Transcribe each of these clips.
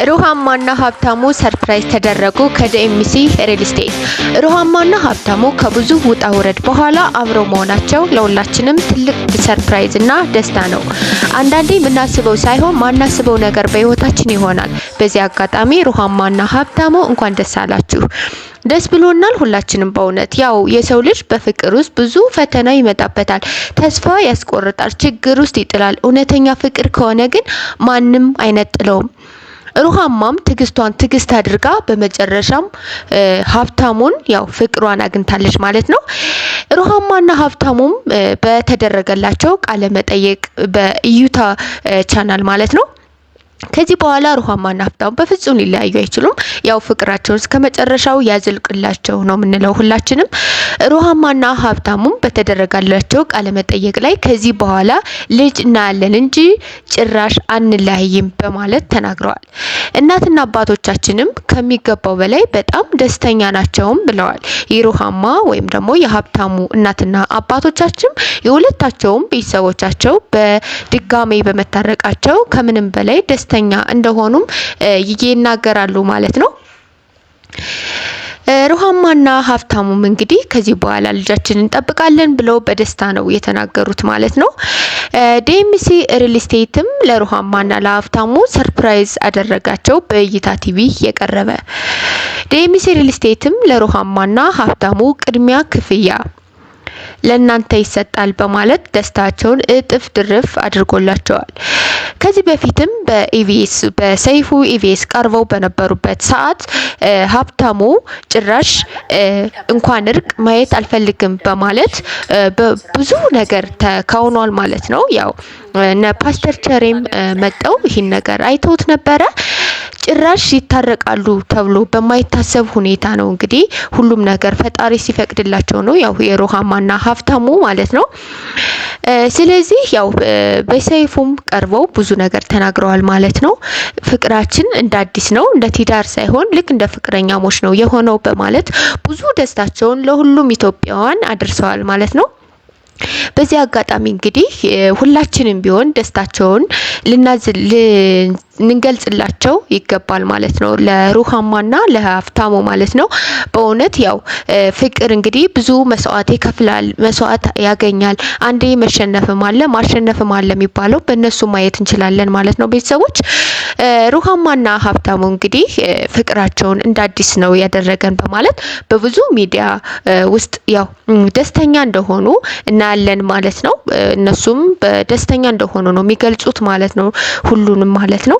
ሩሃማና ሀብታሙ ሰርፕራይዝ ተደረጉ ከዲኤምሲ ሪል ስቴት። ሩሃማና ሀብታሙ ከብዙ ውጣ ውረድ በኋላ አብረው መሆናቸው ለሁላችንም ትልቅ ሰርፕራይዝ እና ደስታ ነው። አንዳንዴ የምናስበው ሳይሆን ማናስበው ነገር በህይወታችን ይሆናል። በዚህ አጋጣሚ ሩሃማና ሀብታሙ እንኳን ደስ አላችሁ። ደስ ብሎናል ሁላችንም። በእውነት ያው የሰው ልጅ በፍቅር ውስጥ ብዙ ፈተና ይመጣበታል፣ ተስፋ ያስቆርጣል፣ ችግር ውስጥ ይጥላል። እውነተኛ ፍቅር ከሆነ ግን ማንም አይነጥለውም። ሩሃማም ትግስት አድርጋ በመጨረሻም ሀብታሙን ያው ፍቅሯን አግኝታለች ማለት ነው። ሩሃማና ሀብታሙም በተደረገላቸው ቃለ መጠየቅ በእዩታ ቻናል ማለት ነው ከዚህ በኋላ ሩሃማና ሀብታሙ በፍጹም ሊለያዩ አይችሉም። ያው ፍቅራቸውን እስከመጨረሻው ያዝልቅላቸው ነው የምንለው ሁላችንም። ሩሃማና ሀብታሙም በተደረጋላቸው ቃለ መጠየቅ ላይ ከዚህ በኋላ ልጅ እናያለን እንጂ ጭራሽ አንለያይም በማለት ተናግረዋል። እናትና አባቶቻችንም ከሚገባው በላይ በጣም ደስተኛ ናቸውም ብለዋል። የሩሃማ ወይም ደግሞ የሀብታሙ እናትና አባቶቻችን የሁለታቸውም ቤተሰቦቻቸው በድጋሜ በመታረቃቸው ከምንም በላይ ደስተኛ እንደሆኑም ይናገራሉ ማለት ነው። ሩሃማና ሀብታሙም እንግዲህ ከዚህ በኋላ ልጃችንን እንጠብቃለን ብለው በደስታ ነው የተናገሩት ማለት ነው። ዲኤምሲ ሪል ስቴትም ለሩሃማና ለሀብታሙ ሰርፕራይዝ አደረጋቸው በእይታ ቲቪ የቀረበ። ዲኤምሲ ሪል ስቴትም ለሩሃማና ሀብታሙ ቅድሚያ ክፍያ ለእናንተ ይሰጣል በማለት ደስታቸውን እጥፍ ድርፍ አድርጎላቸዋል። ከዚህ በፊትም በሰይፉ ኢቢኤስ ቀርበው በነበሩበት ሰዓት ሀብታሙ ጭራሽ እንኳን እርቅ ማየት አልፈልግም በማለት ብዙ ነገር ተካውኗል ማለት ነው። ያው እነ ፓስተር ቸሬም መጠው ይህን ነገር አይተውት ነበረ። ጭራሽ ይታረቃሉ ተብሎ በማይታሰብ ሁኔታ ነው እንግዲህ ሁሉም ነገር ፈጣሪ ሲፈቅድላቸው ነው ያው የሩሃማና ሀብታሙ ማለት ነው። ስለዚህ ያው በሰይፉም ቀርበው ብዙ ነገር ተናግረዋል ማለት ነው። ፍቅራችን እንደ አዲስ ነው፣ እንደ ትዳር ሳይሆን ልክ እንደ ፍቅረኛሞች ነው የሆነው በማለት ብዙ ደስታቸውን ለሁሉም ኢትዮጵያውያን አድርሰዋል ማለት ነው። በዚህ አጋጣሚ እንግዲህ ሁላችንም ቢሆን ደስታቸውን ልንገልጽላቸው ይገባል ማለት ነው፣ ለሩሃማና ለሀብታሙ ማለት ነው። በእውነት ያው ፍቅር እንግዲህ ብዙ መስዋዕት ይከፍላል፣ መስዋዕት ያገኛል። አንዴ መሸነፍም አለ ማሸነፍም አለ የሚባለው በእነሱ ማየት እንችላለን ማለት ነው። ቤተሰቦች ሩሃማና ሀብታሙ እንግዲህ ፍቅራቸውን እንደ አዲስ ነው ያደረገን በማለት በብዙ ሚዲያ ውስጥ ያው ደስተኛ እንደሆኑ እናያለን ማለት ነው። እነሱም በደስተኛ እንደሆኑ ነው የሚገልጹት ማለት ነው፣ ሁሉንም ማለት ነው።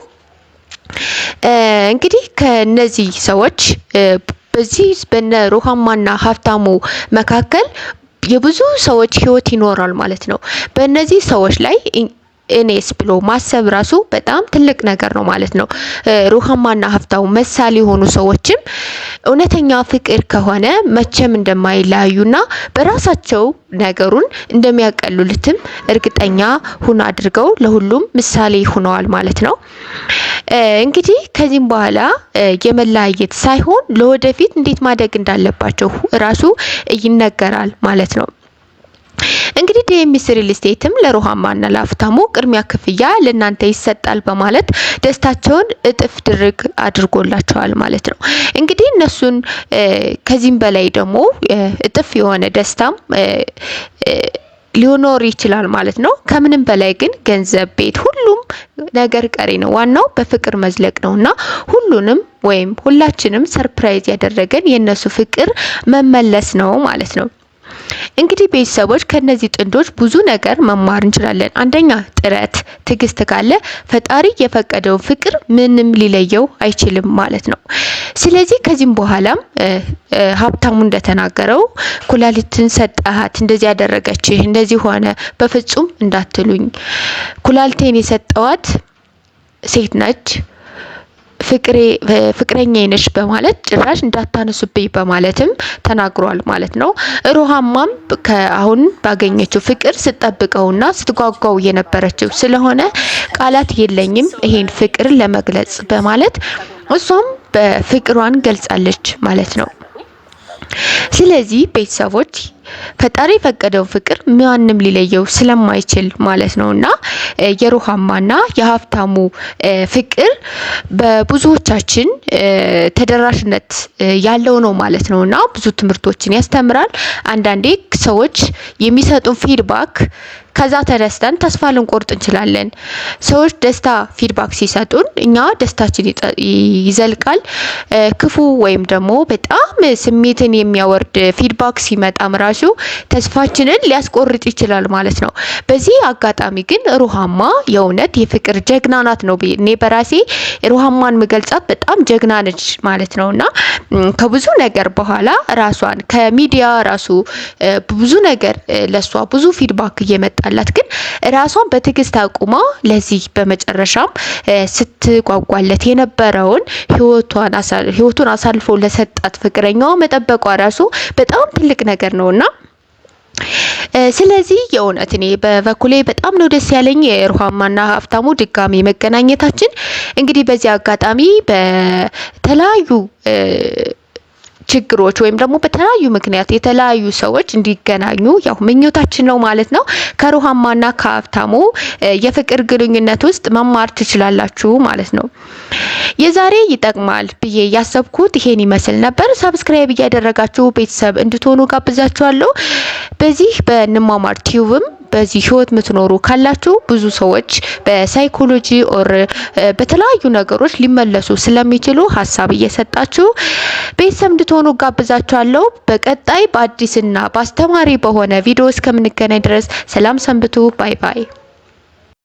እንግዲህ ከነዚህ ሰዎች በዚህ በነ ሩሃማና ሀብታሙ መካከል የብዙ ሰዎች ህይወት ይኖራል ማለት ነው። በእነዚህ ሰዎች ላይ እኔስ ብሎ ማሰብ ራሱ በጣም ትልቅ ነገር ነው ማለት ነው። ሩሃማና ሀብታሙ መሳል የሆኑ ሰዎችም እውነተኛ ፍቅር ከሆነ መቼም እንደማይለያዩና በራሳቸው ነገሩን እንደሚያቀሉልትም እርግጠኛ ሁን አድርገው ለሁሉም ምሳሌ ሆነዋል ማለት ነው። እንግዲህ ከዚህም በኋላ የመለያየት ሳይሆን ለወደፊት እንዴት ማደግ እንዳለባቸው ራሱ ይነገራል ማለት ነው። እንግዲህ ዲኤምሲ ሪል ስቴትም ለሩሃማና ለሀብታሙ ቅድሚያ ክፍያ ለእናንተ ይሰጣል በማለት ደስታቸውን እጥፍ ድርግ አድርጎላቸዋል ማለት ነው። እንግዲህ እነሱን ከዚህም በላይ ደግሞ እጥፍ የሆነ ደስታም ሊኖር ይችላል ማለት ነው። ከምንም በላይ ግን ገንዘብ፣ ቤት፣ ሁሉም ነገር ቀሪ ነው። ዋናው በፍቅር መዝለቅ ነውና ሁሉንም ወይም ሁላችንም ሰርፕራይዝ ያደረገን የነሱ ፍቅር መመለስ ነው ማለት ነው። እንግዲህ ቤተሰቦች ከነዚህ ጥንዶች ብዙ ነገር መማር እንችላለን። አንደኛ ጥረት፣ ትግስት ካለ ፈጣሪ የፈቀደው ፍቅር ምንም ሊለየው አይችልም ማለት ነው። ስለዚህ ከዚህም በኋላም ሀብታሙ እንደተናገረው ኩላሊትን ሰጣሃት፣ እንደዚህ ያደረገችህ፣ እንደዚህ ሆነ፣ በፍጹም እንዳትሉኝ፣ ኩላሊቴን የሰጠዋት ሴት ነች፣ ፍቅረኛዬ ነሽ በማለት ጭራሽ እንዳታነሱብኝ በማለትም ተናግሯል ማለት ነው። ሩሃማም ከአሁን ባገኘችው ፍቅር ስትጠብቀውና ስትጓጓው የነበረችው ስለሆነ ቃላት የለኝም ይሄን ፍቅር ለመግለጽ በማለት እሷም በፍቅሯን ገልጻለች ማለት ነው። ስለዚህ ቤተሰቦች ፈጣሪ የፈቀደው ፍቅር ማንም ሊለየው ስለማይችል ማለት ነውና የሩሃማና የሀብታሙ ፍቅር በብዙዎቻችን ተደራሽነት ያለው ነው ማለት ነውና ብዙ ትምህርቶችን ያስተምራል። አንዳንዴ ሰዎች የሚሰጡን ፊድባክ ከዛ ተነስተን ተስፋ ልንቆርጥ እንችላለን። ሰዎች ደስታ ፊድባክ ሲሰጡን እኛ ደስታችን ይዘልቃል። ክፉ ወይም ደግሞ በጣም ስሜትን የሚያወርድ ፊድባክ ሲመጣም ራሱ ተስፋችንን ሊያስቆርጥ ይችላል ማለት ነው። በዚህ አጋጣሚ ግን ሩሃማ የእውነት የፍቅር ጀግና ናት ነው እኔ በራሴ ሩሃማን ምገልጻት በጣም ጀግና ነች ማለት ነውና ከብዙ ነገር በኋላ ራሷን ከሚዲያ ራሱ ብዙ ነገር ለሷ ብዙ ፊድባክ እየመጣላት ግን ራሷን በትዕግስት አቁማ ለዚህ በመጨረሻም ስትጓጓለት የነበረውን ህይወቱን አሳልፎ ለሰጣት ፍቅረኛዋ መጠበቋ ራሱ በጣም ትልቅ ነገር ነውና ስለዚህ የእውነት እኔ በበኩሌ በጣም ነው ደስ ያለኝ የሩሃማና ሀብታሙ ድጋሚ መገናኘታችን። እንግዲህ በዚህ አጋጣሚ በተለያዩ ችግሮች ወይም ደግሞ በተለያዩ ምክንያት የተለያዩ ሰዎች እንዲገናኙ ያው ምኞታችን ነው ማለት ነው። ከሩሃማና ከሀብታሙ የፍቅር ግንኙነት ውስጥ መማር ትችላላችሁ ማለት ነው። የዛሬ ይጠቅማል ብዬ ያሰብኩት ይሄን ይመስል ነበር። ሰብስክራይብ እያደረጋችሁ ቤተሰብ እንድትሆኑ ጋብዛችኋለሁ። በዚህ በእንማማር ቲዩብም በዚህ ህይወት የምትኖሩ ካላችሁ ብዙ ሰዎች በሳይኮሎጂ ኦር በተለያዩ ነገሮች ሊመለሱ ስለሚችሉ ሀሳብ እየሰጣችሁ ቤተሰብ እንድትሆኑ ጋብዛችኋለሁ። በቀጣይ በአዲስና በአስተማሪ በሆነ ቪዲዮ እስከምንገናኝ ድረስ ሰላም ሰንብቱ። ባይ ባይ።